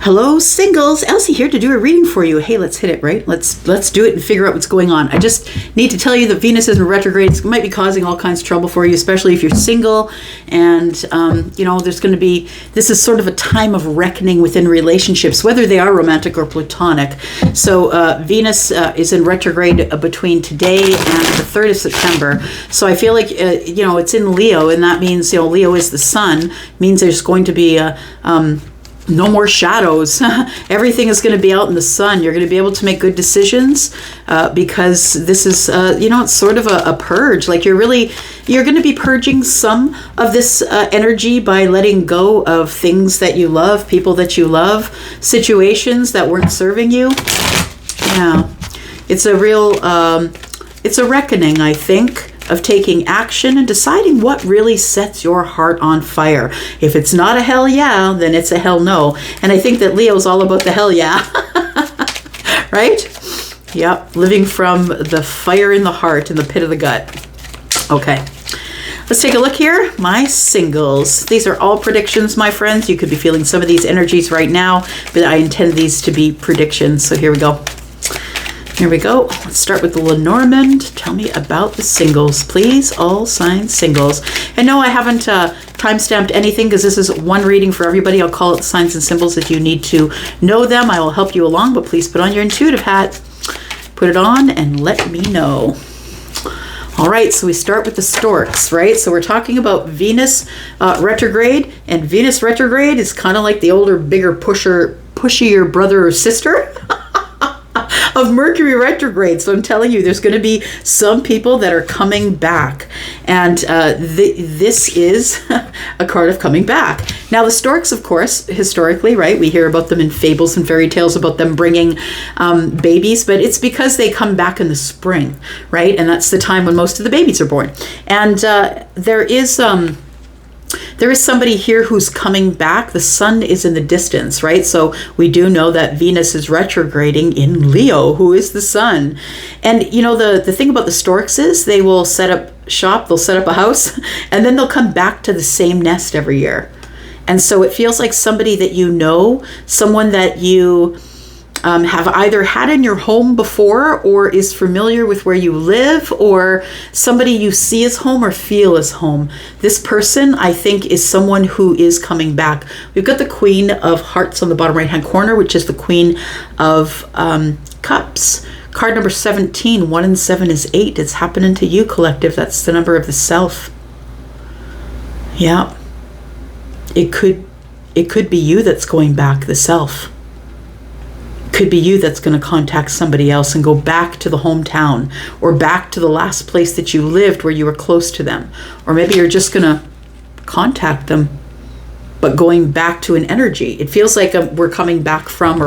Hello, singles. Elsie here to do a reading for you. Hey, let's hit it, right? Let's do it and figure out what's going on. I just need to tell you that Venus is in retrograde. It might be causing all kinds of trouble for you, especially if you're single. And, there's going to be, this is sort of a time of reckoning within relationships, whether they are romantic or platonic. So Venus is in retrograde between today and the 3rd of September. So I feel like, it's in Leo, and that means, Leo is the sun, means there's going to be no more shadows. Everything is going to be out in the sun. You're going to be able to make good decisions because this is, it's sort of a purge. Like you're going to be purging some of this energy by letting go of things that you love, people that you love, situations that weren't serving you. Yeah, it's a real, it's a reckoning, I think, of taking action and deciding what really sets your heart on fire. If it's not a hell yeah, then it's a hell no. And I think that Leo's all about the hell yeah. Right? Yep. Living from the fire in the heart, in the pit of the gut. Okay. Let's take a look here. My singles. These are all predictions, my friends. You could be feeling some of these energies right now, but I intend these to be predictions. So here we go. Here we go. Let's start with the Lenormand. Tell me about the singles, please. All signs singles. And no, I haven't time-stamped anything because this is one reading for everybody. I'll call it the signs and symbols if you need to know them. I will help you along, but please put on your intuitive hat. Put it on and let me know. All right, so we start with the storks, right? So we're talking about Venus retrograde, and Venus retrograde is kind of like the older, bigger, pushier brother or sister of Mercury retrograde. So I'm telling you, there's going to be some people that are coming back. And this is a card of coming back. Now, the storks, of course, historically, right, we hear about them in fables and fairy tales about them bringing babies, but it's because they come back in the spring, right? And that's the time when most of the babies are born. And there is somebody here who's coming back. The sun is in the distance, right? So we do know that Venus is retrograding in Leo, who is the sun. And, the thing about the storks is they will set up shop, they'll set up a house, and then they'll come back to the same nest every year. And so it feels like somebody that someone that you have either had in your home before or is familiar with where you live, or somebody you see as home or feel as home. This person, I think, is someone who is coming back. We've got the Queen of Hearts on the bottom right-hand corner, which is the Queen of Cups. Card number 17, 1 and 7 is 8. It's happening to you, collective. That's the number of the self. Yeah. It could be you that's going back, the self. Could be you that's going to contact somebody else and go back to the hometown or back to the last place that you lived where you were close to them. Or maybe you're just going to contact them, but going back to an energy. It feels like we're coming back from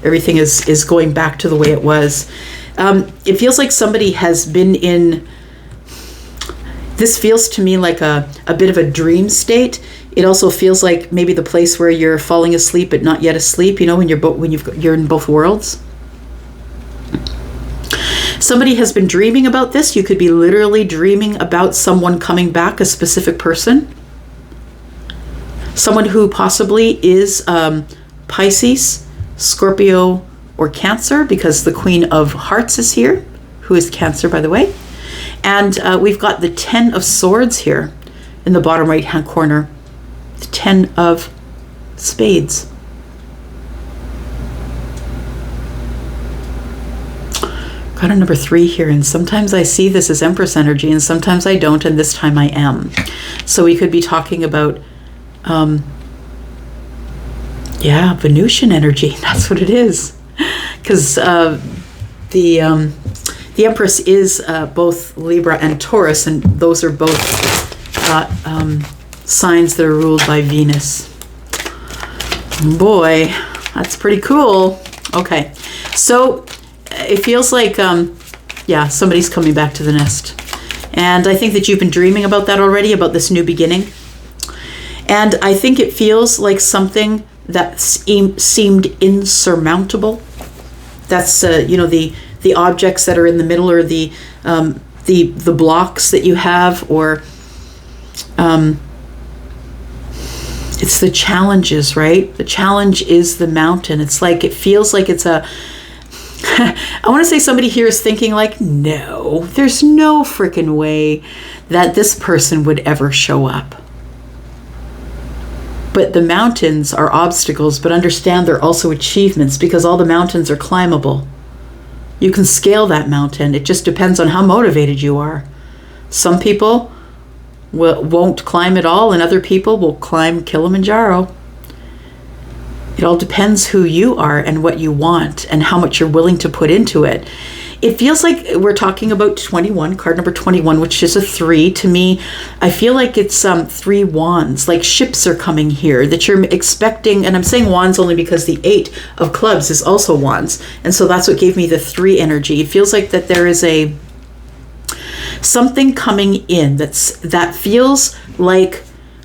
everything is going back to the way it was. It feels like somebody has been in, this feels to me like a bit of a dream state. It also feels like maybe the place where you're falling asleep but not yet asleep, when you're in both worlds. Somebody has been dreaming about this. You could be literally dreaming about someone coming back, a specific person. Someone who possibly is Pisces, Scorpio, or Cancer, because the Queen of Hearts is here, who is Cancer, by the way. And we've got the 10 of Swords here in the bottom right-hand corner. The 10 of Spades. Got a number 3 here, and sometimes I see this as Empress energy, and sometimes I don't, and this time I am. So we could be talking about, Venusian energy. That's what it is. Because the Empress is both Libra and Taurus, and those are both signs that are ruled by Venus. Boy, that's pretty cool. Okay, so it feels like, somebody's coming back to the nest. And I think that you've been dreaming about that already, about this new beginning. And I think it feels like something that seemed insurmountable. That's, the objects that are in the middle, or the blocks that you have, or It's the challenges, right? The challenge is the mountain. It's like, it feels like it's a, I want to say somebody here is thinking like, no, there's no freaking way that this person would ever show up. But the mountains are obstacles, but understand they're also achievements, because all the mountains are climbable. You can scale that mountain. It just depends on how motivated you are. Some people won't climb at all, and other people will climb Kilimanjaro. It all depends who you are and what you want and how much you're willing to put into it. It feels like we're talking about 21, card number 21, which is a 3. To me, I feel like it's 3 wands, like ships are coming here that you're expecting. And I'm saying wands only because the 8 of clubs is also wands. And so that's what gave me the 3 energy. It feels like that there is something coming in that feels like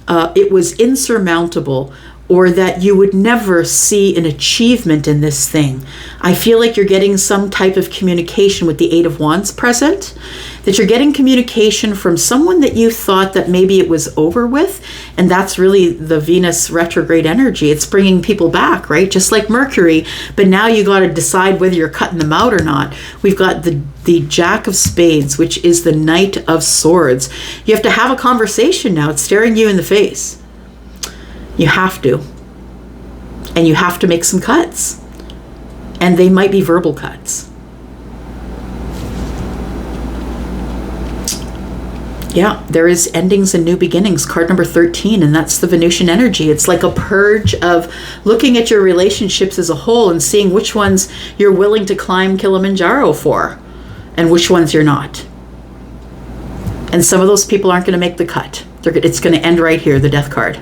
it was insurmountable, or that you would never see an achievement in this thing. I feel like you're getting some type of communication with the 8 of Wands present, that you're getting communication from someone that you thought that maybe it was over with, and that's really the Venus retrograde energy. It's bringing people back, right? Just like Mercury, but now you got to decide whether you're cutting them out or not. We've got the Jack of Spades, which is the Knight of Swords. You have to have a conversation now. It's staring you in the face. You have to. And you have to make some cuts. And they might be verbal cuts. Yeah, there is endings and new beginnings. Card number 13, and that's the Venusian energy. It's like a purge of looking at your relationships as a whole and seeing which ones you're willing to climb Kilimanjaro for and which ones you're not. And some of those people aren't going to make the cut. It's going to end right here, the Death card.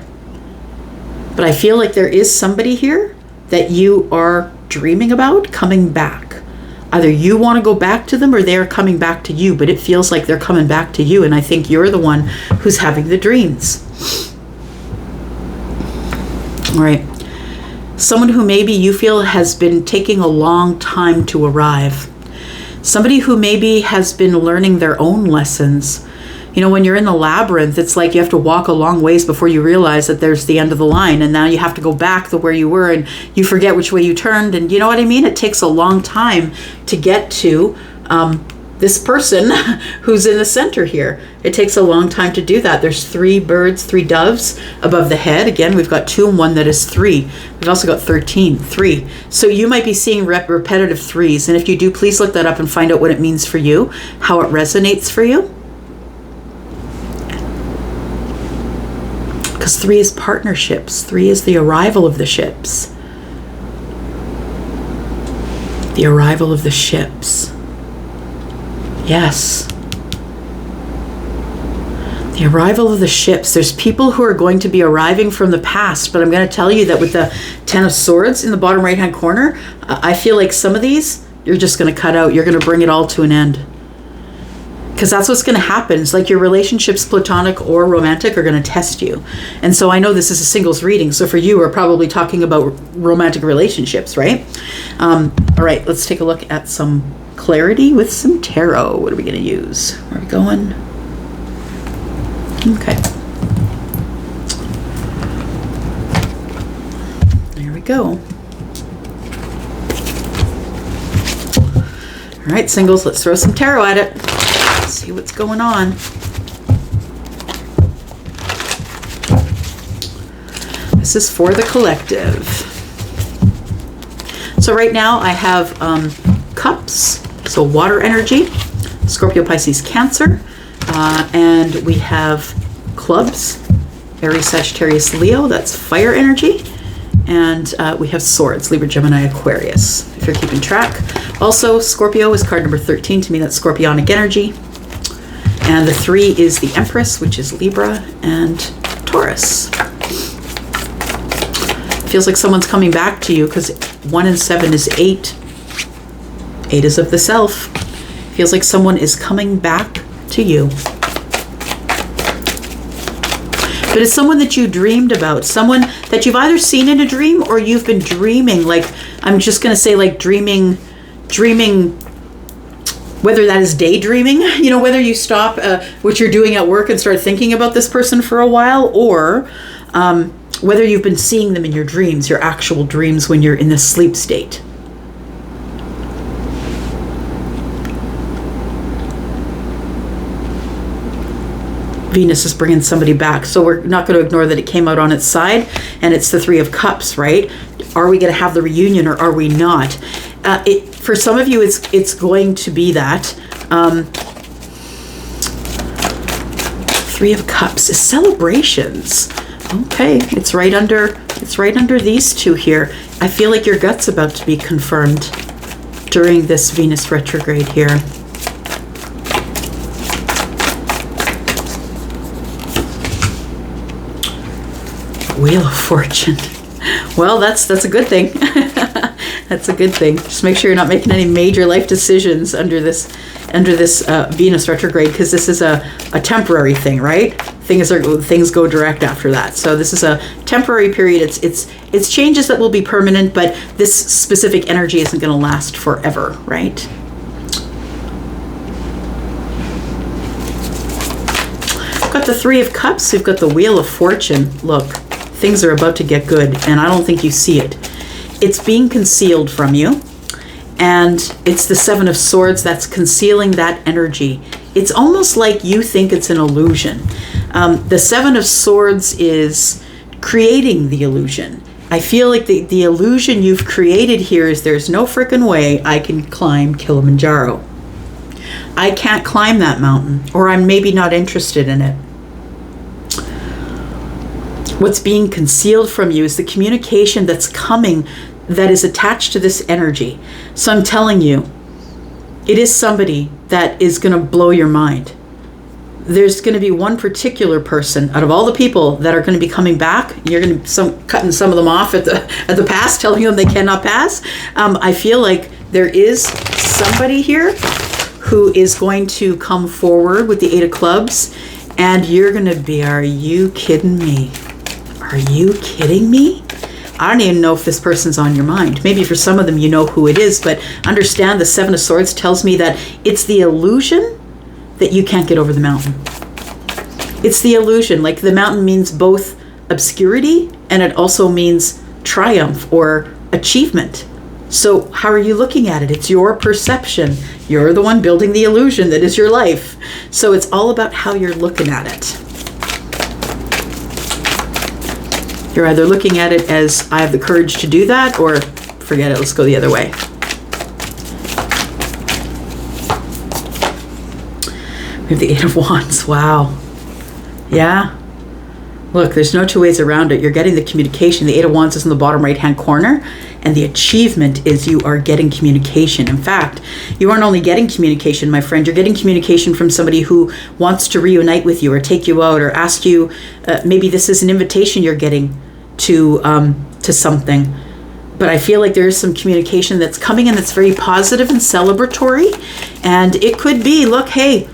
But I feel like there is somebody here that you are dreaming about coming back. Either you want to go back to them or they're coming back to you, but it feels like they're coming back to you, and I think you're the one who's having the dreams. All right. Someone who maybe you feel has been taking a long time to arrive. Somebody who maybe has been learning their own lessons. You know, when you're in the labyrinth, it's like you have to walk a long ways before you realize that there's the end of the line. And now you have to go back to where you were and you forget which way you turned. And you know what I mean? It takes a long time to get to this person who's in the center here. It takes a long time to do that. There's 3 birds, 3 doves above the head. Again, we've got 2 and 1 that is 3. We've also got 13, 3. So you might be seeing repetitive 3s. And if you do, please look that up and find out what it means for you, how it resonates for you. Because 3 is partnerships. 3 is the arrival of the ships. The arrival of the ships. Yes. The arrival of the ships. There's people who are going to be arriving from the past, but I'm going to tell you that with the 10 of Swords in the bottom right-hand corner, I feel like some of these, you're just going to cut out. You're going to bring it all to an end. Because that's what's going to happen. It's like your relationships, platonic or romantic, are going to test you. And so I know this is a singles reading. So for you, we're probably talking about romantic relationships, right? All right, let's take a look at some clarity with some tarot. What are we going to use? Where are we going? Okay. There we go. All right, singles, let's throw some tarot at it. See what's going on. This is for the collective. So right now I have cups, so water energy, Scorpio, Pisces, Cancer, and we have clubs, Aries, Sagittarius, Leo, that's fire energy, and we have swords, Libra, Gemini, Aquarius, if you're keeping track. Also, Scorpio is card number 13. To me, that's Scorpionic energy. And the 3 is the Empress, which is Libra and Taurus. Feels like someone's coming back to you because 1 and 7 is 8. 8 is of the self. Feels like someone is coming back to you. But it's someone that you dreamed about, someone that you've either seen in a dream or you've been dreaming. Like, I'm just going to say like dreaming, whether that is daydreaming, you know, whether you stop what you're doing at work and start thinking about this person for a while, or whether you've been seeing them in your dreams, your actual dreams when you're in the sleep state. Venus is bringing somebody back. So we're not going to ignore that it came out on its side, and it's the Three of Cups, right? Are we going to have the reunion or are we not? For some of you, it's going to be that. Three of Cups is celebrations. Okay, it's right under these two here. I feel like your gut's about to be confirmed during this Venus retrograde here. Wheel of Fortune. Well, that's a good thing. That's a good thing. Just make sure you're not making any major life decisions under this Venus retrograde, because this is a temporary thing, right? Things go direct after that. So this is a temporary period. It's changes that will be permanent, but this specific energy isn't going to last forever, right? We've got the Three of Cups. We've got the Wheel of Fortune. Look, things are about to get good, and I don't think you see it. It's being concealed from you, and it's the Seven of Swords that's concealing that energy. It's almost like you think it's an illusion. The Seven of Swords is creating the illusion. I feel like the illusion you've created here is there's no frickin' way I can climb Kilimanjaro. I can't climb that mountain, or I'm maybe not interested in it. What's being concealed from you is the communication that's coming that is attached to this energy. So I'm telling you, it is somebody that is going to blow your mind. There's going to be one particular person out of all the people that are going to be coming back. You're going to be cutting some of them off at the pass, telling them they cannot pass. I feel like there is somebody here who is going to come forward with the Eight of Clubs, and you're going to be, are you kidding me? Are you kidding me? I don't even know if this person's on your mind. Maybe for some of them you know who it is, but understand the Seven of Swords tells me that it's the illusion that you can't get over the mountain. It's the illusion. Like, the mountain means both obscurity and it also means triumph or achievement. So how are you looking at it? It's your perception. You're the one building the illusion that is your life. So it's all about how you're looking at it. You're either looking at it as, I have the courage to do that, or forget it, let's go the other way. We have the Eight of Wands. Wow. Yeah. Look, there's no two ways around it. You're getting the communication. The Eight of Wands is in the bottom right-hand corner, and the achievement is you are getting communication. In fact, you aren't only getting communication, my friend, you're getting communication from somebody who wants to reunite with you or take you out or ask you, maybe this is an invitation you're getting to something. But I feel like there is some communication that's coming in that's very positive and celebratory. And it could be, look, hey,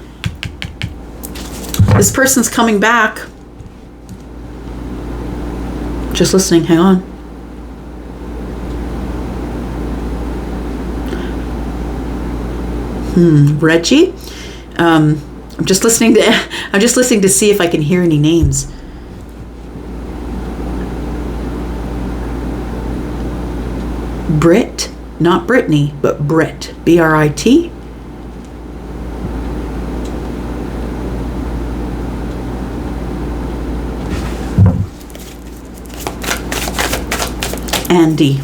this person's coming back. Just listening, hang on. Reggie? I'm just listening to see if I can hear any names. Brit, not Brittany, but Brit, B-R-I-T. Andy.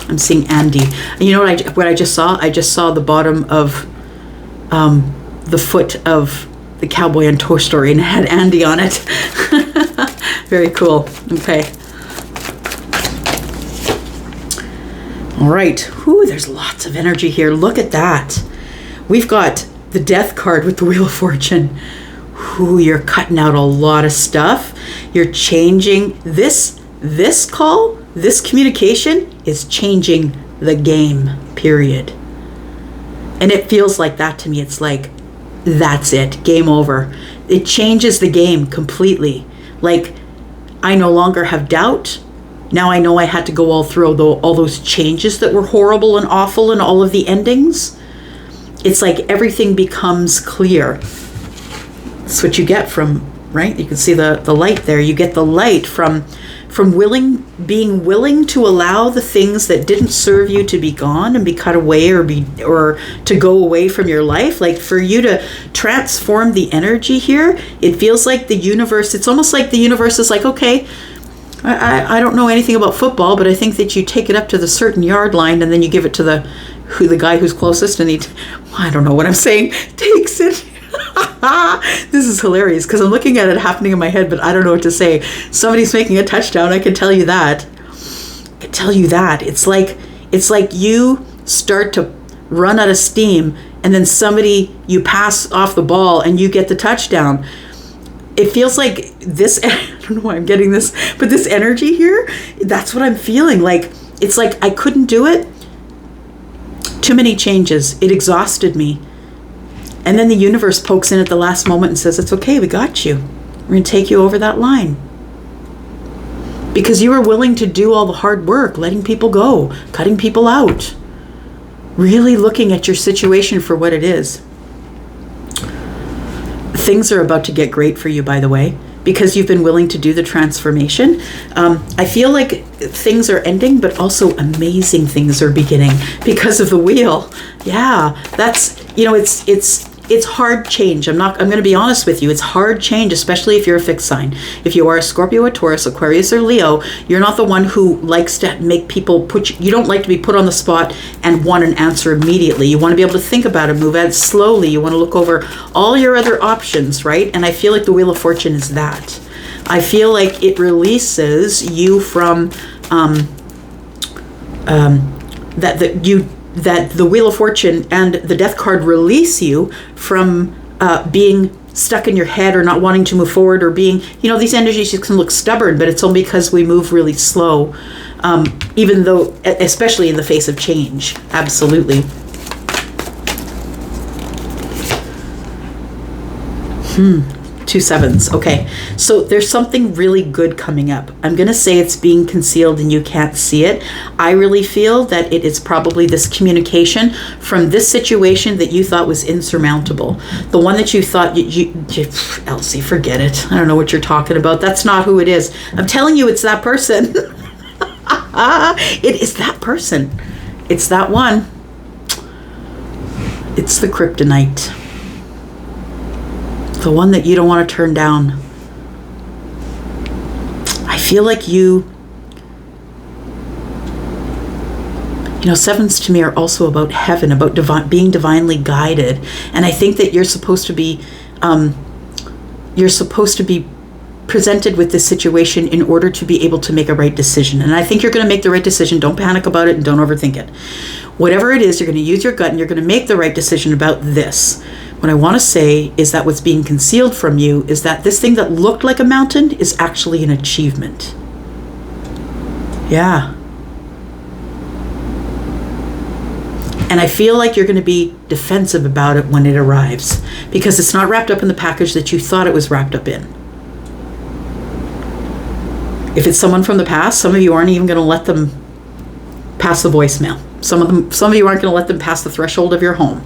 I'm seeing Andy. And you know what I just saw? I just saw the bottom of the foot of the cowboy in Toy Story, and it had Andy on it. Very cool. Okay. All right. Whew, there's lots of energy here. Look at that. We've got the Death card with the Wheel of Fortune. Whew, you're cutting out a lot of stuff. You're changing this call. This communication is changing the game, period. And it feels like that to me. It's like, that's it, game over. It changes the game completely. Like, I no longer have doubt. Now I know I had to go all through all those changes that were horrible and awful and all of the endings. It's like everything becomes clear. That's what you get from right? You can see the light there. You get the light from being willing to allow the things that didn't serve you to be gone and be cut away or to go away from your life. Like for you to transform the energy here, it feels like the universe, it's almost like the universe is like, okay, I don't know anything about football, but I think that you take it up to the certain yard line and then you give it to the guy who's closest, and I don't know what I'm saying, takes it. This is hilarious because I'm looking at it happening in my head, but I don't know what to say. Somebody's making a touchdown. I can tell you that. It's like you start to run out of steam, and then you pass off the ball and you get the touchdown. It feels like this, I don't know why I'm getting this, but this energy here, that's what I'm feeling. Like, it's like I couldn't do it. Too many changes. It exhausted me. And then the universe pokes in at the last moment and says, it's okay, we got you. We're going to take you over that line. Because you were willing to do all the hard work, letting people go, cutting people out, really looking at your situation for what it is. Things are about to get great for you, by the way, because you've been willing to do the transformation. I feel like things are ending, but also amazing things are beginning because of the wheel. Yeah, that's, it's hard change. I'm going to be honest with you. It's hard change, especially if you're a fixed sign. If you are a Scorpio, a Taurus, Aquarius, or Leo, you're not the one who likes to make people you don't like to be put on the spot and want an answer immediately. You want to be able to think about it, move at it slowly. You want to look over all your other options, right? And I feel like the Wheel of Fortune is that. I feel like it releases you from that the Wheel of Fortune and the Death card release you from being stuck in your head or not wanting to move forward or being, these energies can look stubborn, but it's only because we move really slow, even though, especially in the face of change. Absolutely. Two sevens. Okay. So there's something really good coming up. I'm going to say it's being concealed and you can't see it. I really feel that it is probably this communication from this situation that you thought was insurmountable. The one that you thought, Elsie, forget it. I don't know what you're talking about. That's not who it is. I'm telling you, it's that person. It is that person. It's that one. It's the kryptonite. The one that you don't want to turn down. I feel like sevens to me are also about heaven, about being divinely guided. And I think that you're supposed to be presented with this situation in order to be able to make a right decision. And I think you're going to make the right decision. Don't panic about it and don't overthink it. Whatever it is, you're going to use your gut and you're going to make the right decision about this. What I want to say is that what's being concealed from you is that this thing that looked like a mountain is actually an achievement. Yeah. And I feel like you're going to be defensive about it when it arrives because it's not wrapped up in the package that you thought it was wrapped up in. If it's someone from the past, some of you aren't even going to let them pass the voicemail. Some of you aren't going to let them pass the threshold of your home.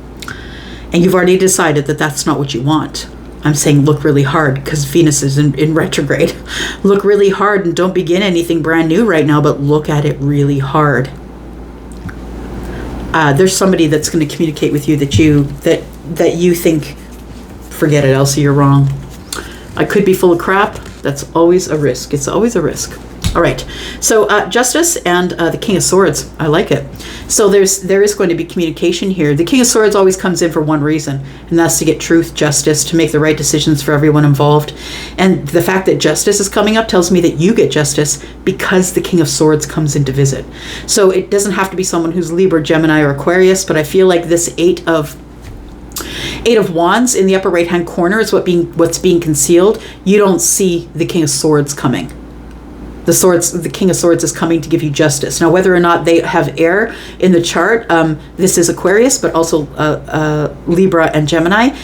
And you've already decided that that's not what you want. I'm saying look really hard because Venus is in retrograde. Look really hard and don't begin anything brand new right now, but look at it really hard. There's somebody that's going to communicate with you that you think, forget it, Elsie, you're wrong. I could be full of crap. That's always a risk. It's always a risk. All right. So Justice and the King of Swords. I like it. So there is going to be communication here. The King of Swords always comes in for one reason, and that's to get truth, justice, to make the right decisions for everyone involved. And the fact that justice is coming up tells me that you get justice because the King of Swords comes in to visit. So it doesn't have to be someone who's Libra, Gemini, or Aquarius, but I feel like this Eight of Wands in the upper right hand corner is what's being concealed. You don't see the King of Swords coming. The King of Swords is coming to give you justice. Now, whether or not they have air in the chart, this is Aquarius, but also Libra and Gemini.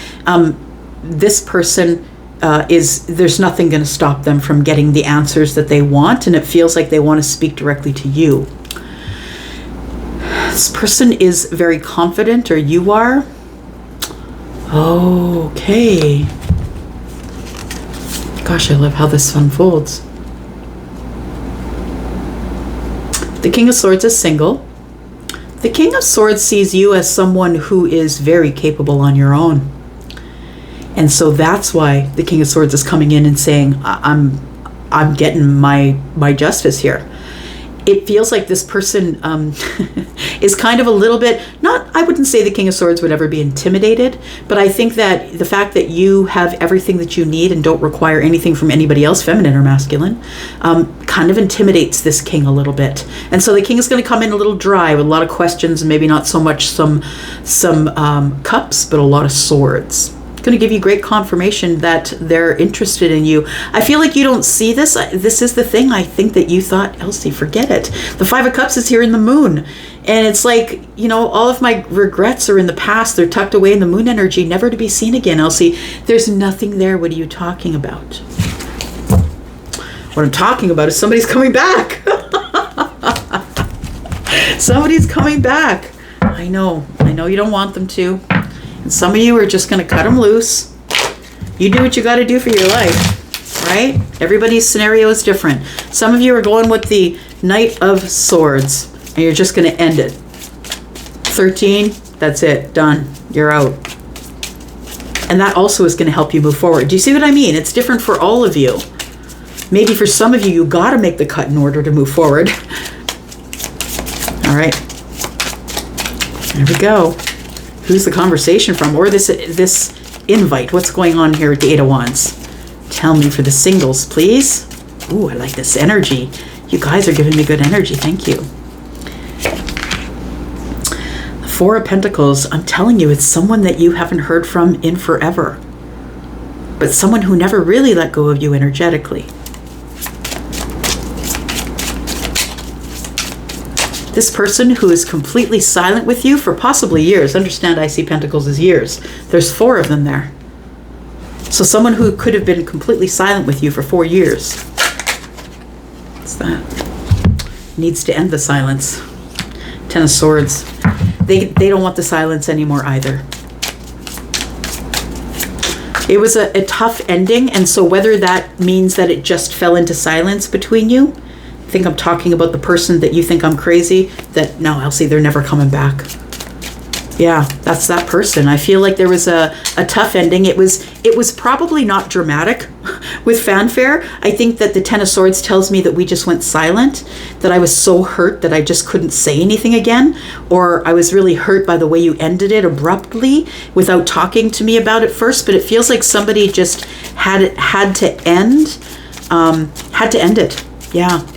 This person there's nothing going to stop them from getting the answers that they want, and it feels like they want to speak directly to you. This person is very confident, or you are. Okay. Gosh, I love how this unfolds. The King of Swords is single. The King of Swords sees you as someone who is very capable on your own. And so that's why the King of Swords is coming in and saying, I'm getting my justice here. It feels like this person is kind of a little bit, I wouldn't say the King of Swords would ever be intimidated, but I think that the fact that you have everything that you need and don't require anything from anybody else, feminine or masculine, kind of intimidates this king a little bit. And so the king is going to come in a little dry with a lot of questions and maybe not so much some cups, but a lot of swords. Going to give you great confirmation that they're interested in you. I feel like you don't see this. This is the thing. I think that you thought, Elsie, forget it. The Five of Cups is here in the moon. And it's like, all of my regrets are in the past. They're tucked away in the moon energy, never to be seen again, Elsie. There's nothing there. What are you talking about? What I'm talking about is somebody's coming back. Somebody's coming back. I know you don't want them to. And some of you are just going to cut them loose. You do what you got to do for your life, right? Everybody's scenario is different. Some of you are going with the Knight of Swords, and you're just going to end it. 13, that's it, done. You're out. And that also is going to help you move forward. Do you see what I mean? It's different for all of you. Maybe for some of you, you got to make the cut in order to move forward. All right. There we go. Who's the conversation from? Or this invite? What's going on here with the Eight of Wands? Tell me for the singles, please. Ooh, I like this energy. You guys are giving me good energy. Thank you. The Four of Pentacles. I'm telling you, it's someone that you haven't heard from in forever. But someone who never really let go of you energetically. This person who is completely silent with you for possibly years. Understand, I see Pentacles as years. There's 4 of them there. So someone who could have been completely silent with you for 4 years. What's that? Needs to end the silence. 10 of Swords. They don't want the silence anymore either. It was a tough ending, and so whether that means that it just fell into silence between you, I think I'm talking about the person that you think I'm crazy, that no, Elsie, they're never coming back. Yeah, that's that person. I feel like there was a tough ending. It was probably not dramatic with fanfare. I think that the Ten of Swords tells me that we just went silent, that I was so hurt that I just couldn't say anything again, or I was really hurt by the way you ended it abruptly without talking to me about it first. But it feels like somebody just had to end it. Yeah.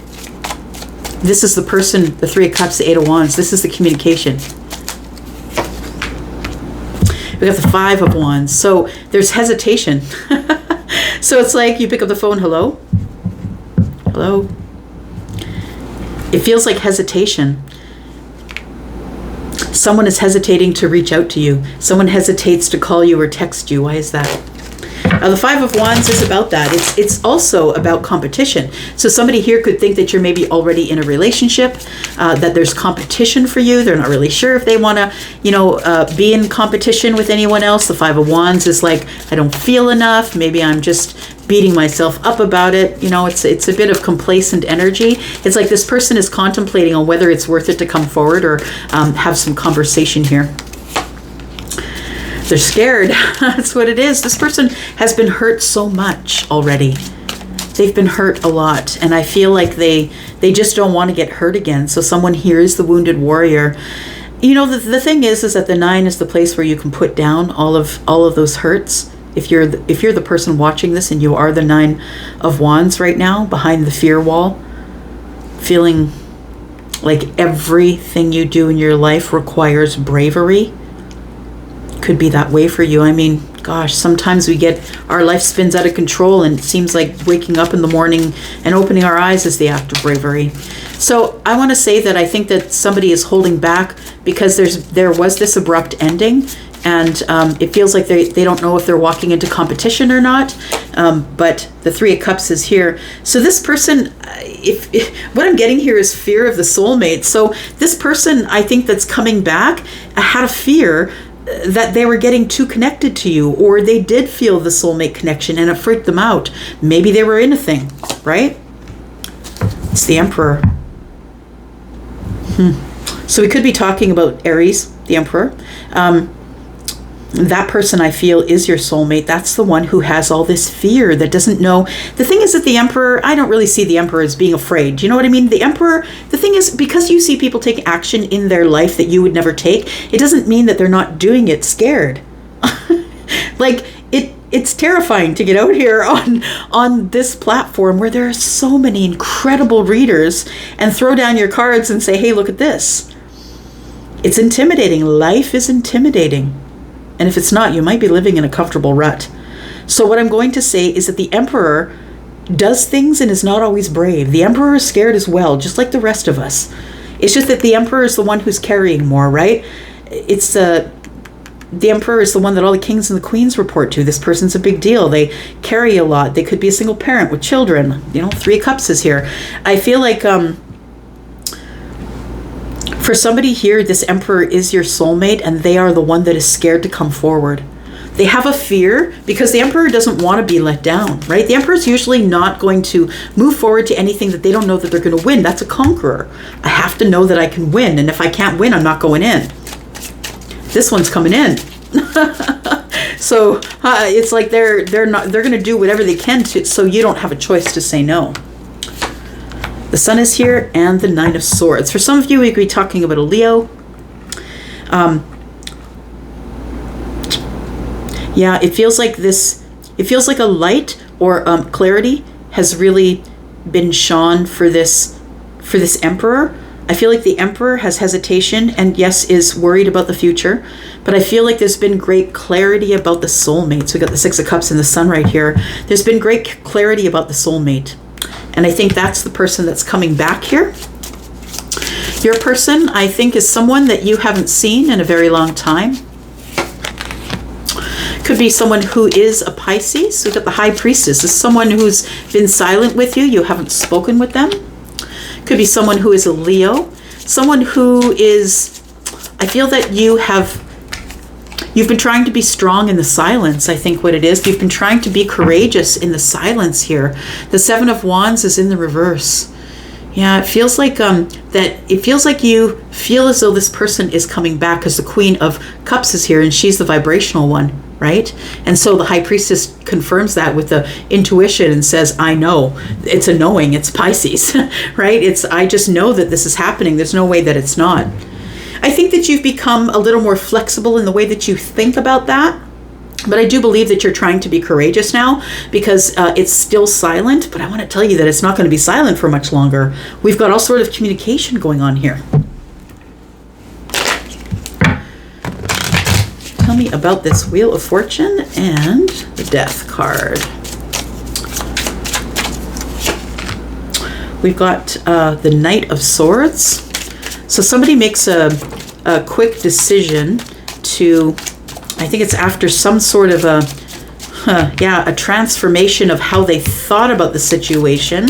This is the person, the Three of Cups, the Eight of Wands. This is the communication. We got the Five of Wands. So there's hesitation. So it's like you pick up the phone, hello? Hello? It feels like hesitation. Someone is hesitating to reach out to you. Someone hesitates to call you or text you. Why is that? The Five of Wands is about that. It's also about competition. So somebody here could think that you're maybe already in a relationship, that there's competition for you. They're not really sure if they want to, be in competition with anyone else. The Five of Wands is like, I don't feel enough. Maybe I'm just beating myself up about it. It's a bit of complacent energy. It's like this person is contemplating on whether it's worth it to come forward or have some conversation here. They're scared. That's what it is. This person has been hurt so much already. They've been hurt a lot. And I feel like they just don't want to get hurt again. So someone here is the wounded warrior. The thing is that the 9 is the place where you can put down all of those hurts. If you're the person watching this and you are the 9 of Wands right now behind the fear wall, feeling like everything you do in your life requires bravery, could be that way for you. I mean, gosh, sometimes our life spins out of control and it seems like waking up in the morning and opening our eyes is the act of bravery. So I want to say that I think that somebody is holding back because there was this abrupt ending, and it feels like they don't know if they're walking into competition or not. But the Three of Cups is here. So this person, if what I'm getting here is fear of the soulmate. So this person, I think, that's coming back had a fear that they were getting too connected to you, or they did feel the soulmate connection and it freaked them out. Maybe they were in a thing, right? It's the Emperor. So we could be talking about Aries, the Emperor. That person, I feel, is your soulmate. That's the one who has all this fear, that doesn't know. The thing is that the Emperor, I don't really see the Emperor as being afraid. Do you know what I mean? The Emperor, the thing is, because you see people take action in their life that you would never take, it doesn't mean that they're not doing it scared. Like, it's terrifying to get out here on this platform where there are so many incredible readers and throw down your cards and say, hey, look at this. It's intimidating. Life is intimidating. And if it's not, you might be living in a comfortable rut. So what I'm going to say is that the Emperor does things and is not always brave. The Emperor is scared as well, just like the rest of us. It's just that the Emperor is the one who's carrying more, right? It's the Emperor is the one that all the kings and the queens report to. This person's a big deal. They carry a lot. They could be a single parent with children. 3 cups is here. I feel like for somebody here, this Emperor is your soulmate, and they are the one that is scared to come forward. They have a fear because the Emperor doesn't want to be let down, right? The Emperor is usually not going to move forward to anything that they don't know that they're going to win. That's a conqueror. I have to know that I can win, and if I can't win, I'm not going in. This one's coming in. So it's like they're going to do whatever they can to, so you don't have a choice to say no. The Sun is here, and the 9 of Swords. For some of you, we could be talking about a Leo. Yeah, it feels like this. It feels like a light or clarity has really been shone for this Emperor. I feel like the Emperor has hesitation and yes, is worried about the future. But I feel like there's been great clarity about the soulmate. So we got the 6 of Cups and the Sun right here. There's been great clarity about the soulmate. And I think that's the person that's coming back here. Your person, I think, is someone that you haven't seen in a very long time. Could be someone who is a Pisces. So we've got the High Priestess. This is someone who's been silent with you. You haven't spoken with them. Could be someone who is a Leo. Someone who is, I feel that you've been trying to be strong in the silence, I think what it is. You've been trying to be courageous in the silence here. The 7 of Wands is in the reverse. Yeah, it feels like it feels like you feel as though this person is coming back because the Queen of Cups is here and she's the vibrational one, right? And so the High Priestess confirms that with the intuition and says, I know. It's a knowing. It's Pisces, right? I just know that this is happening. There's no way that it's not. I think that you've become a little more flexible in the way that you think about that. But I do believe that you're trying to be courageous now because it's still silent. But I want to tell you that it's not going to be silent for much longer. We've got all sort of communication going on here. Tell me about this Wheel of Fortune and the Death card. We've got the Knight of Swords. So somebody makes a quick decision to, I think it's after some sort of a transformation of how they thought about the situation.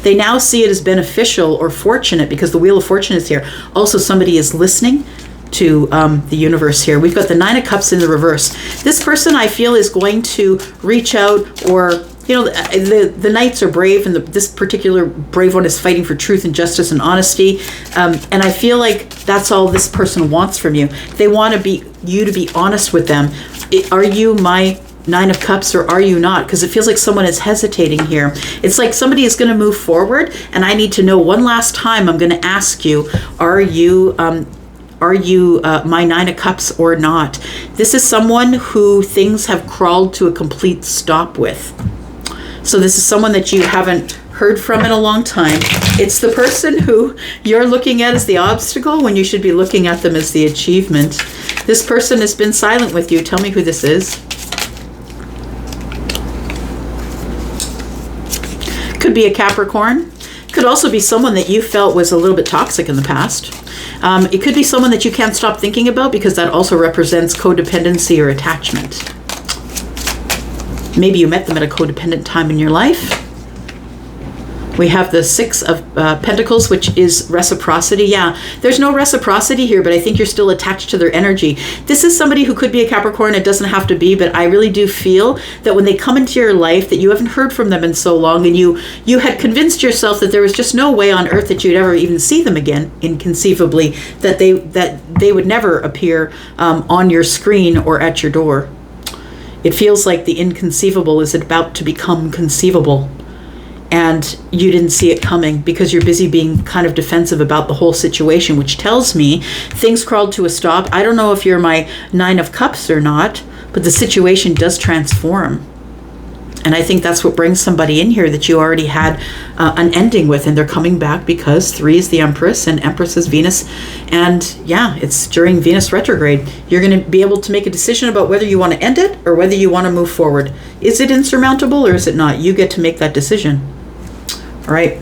They now see it as beneficial or fortunate because the Wheel of Fortune is here. Also, somebody is listening to the universe here. We've got the 9 of Cups in the reverse. This person, I feel, is going to reach out, or the knights are brave, and this particular brave one is fighting for truth and justice and honesty. And I feel like that's all this person wants from you. They want you to be honest with them. Are you my 9 of Cups or are you not? Because it feels like someone is hesitating here. It's like somebody is going to move forward, and I need to know one last time. I'm going to ask you, are you my 9 of Cups or not? This is someone who things have crawled to a complete stop with. So this is someone that you haven't heard from in a long time. It's the person who you're looking at as the obstacle when you should be looking at them as the achievement. This person has been silent with you. Tell me who this is. Could be a Capricorn. Could also be someone that you felt was a little bit toxic in the past. It could be someone that you can't stop thinking about because that also represents codependency or attachment. Maybe you met them at a codependent time in your life. We have the Six of Pentacles, which is reciprocity. Yeah, there's no reciprocity here, but I think you're still attached to their energy. This is somebody who could be a Capricorn. It doesn't have to be, but I really do feel that when they come into your life, that you haven't heard from them in so long, and you had convinced yourself that there was just no way on earth that you'd ever even see them again, inconceivably, that they would never appear on your screen or at your door. It feels like the inconceivable is about to become conceivable. And you didn't see it coming because you're busy being kind of defensive about the whole situation, which tells me things crawled to a stop. I don't know if you're my Nine of Cups or not, but the situation does transform. And I think that's what brings somebody in here that you already had an ending with, and they're coming back because 3 is the Empress and Empress is Venus. And yeah, it's during Venus retrograde. You're going to be able to make a decision about whether you want to end it or whether you want to move forward. Is it insurmountable or is it not? You get to make that decision. All right.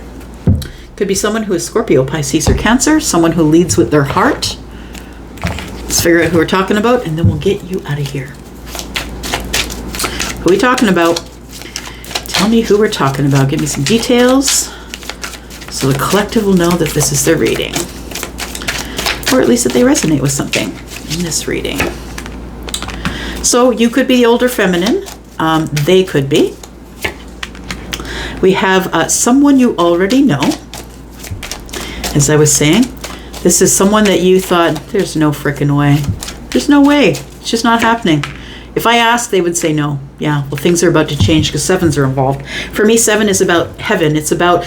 Could be someone who is Scorpio, Pisces, or Cancer, someone who leads with their heart. Let's figure out who we're talking about, and then we'll get you out of here. Who are we talking about? Tell me who we're talking about. Give me some details so the collective will know that this is their reading. Or at least that they resonate with something in this reading. So you could be the older feminine. They could be. We have someone you already know. As I was saying, this is someone that you thought, there's no frickin' way. There's no way. It's just not happening. If I asked, they would say no. Yeah, well, things are about to change because 7s are involved. For me, 7 is about heaven. It's about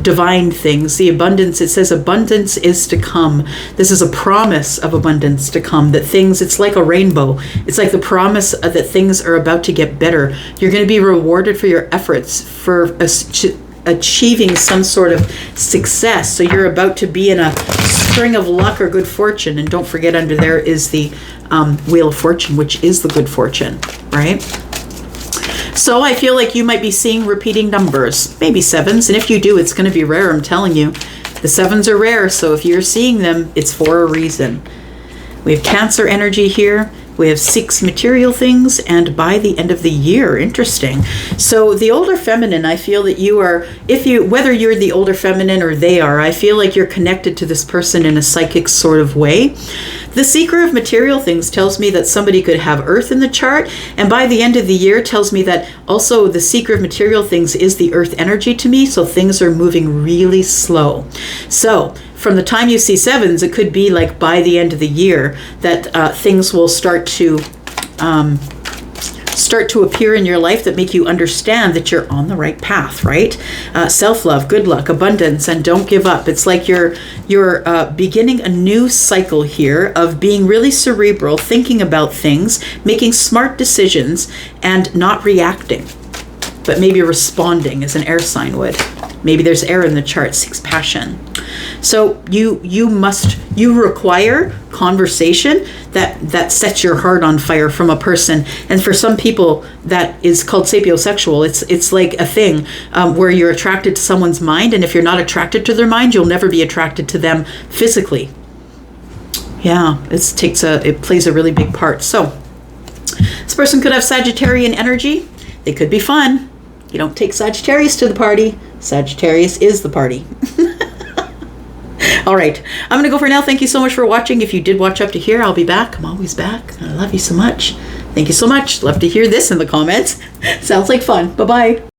divine things. The abundance, it says abundance is to come. This is a promise of abundance to come. That things, it's like a rainbow. It's like the promise that things are about to get better. You're going to be rewarded for your efforts, for achieving some sort of success. So you're about to be in a string of luck or good fortune. And don't forget, under there is the Wheel of Fortune, which is the good fortune, right? So I feel like you might be seeing repeating numbers, maybe 7s. And if you do, it's going to be rare, I'm telling you. The 7s are rare, so if you're seeing them, it's for a reason. We have Cancer energy here. We have 6 material things, and by the end of the year. Interesting. So the older feminine, I feel that you are, whether you're the older feminine or they are, I feel like you're connected to this person in a psychic sort of way. The seeker of material things tells me that somebody could have Earth in the chart, and by the end of the year tells me that also the seeker of material things is the Earth energy to me, so things are moving really slow. So from the time you see 7s, it could be like by the end of the year that things will start to appear in your life that make you understand that you're on the right path, right? Self-love, good luck, abundance, and don't give up. It's like you're beginning a new cycle here of being really cerebral, thinking about things, making smart decisions, and not reacting, but maybe responding as an air sign would. Maybe there's air in the chart, 6 passion. So you require conversation that sets your heart on fire from a person. And for some people, that is called sapiosexual. It's like a thing where you're attracted to someone's mind, and if you're not attracted to their mind, you'll never be attracted to them physically. Yeah, it plays a really big part. So this person could have Sagittarian energy. They could be fun. You don't take Sagittarius to the party. Sagittarius is the party. All right, I'm going to go for now. Thank you so much for watching. If you did watch up to here, I'll be back. I'm always back. I love you so much. Thank you so much. Love to hear this in the comments. Sounds like fun. Bye-bye.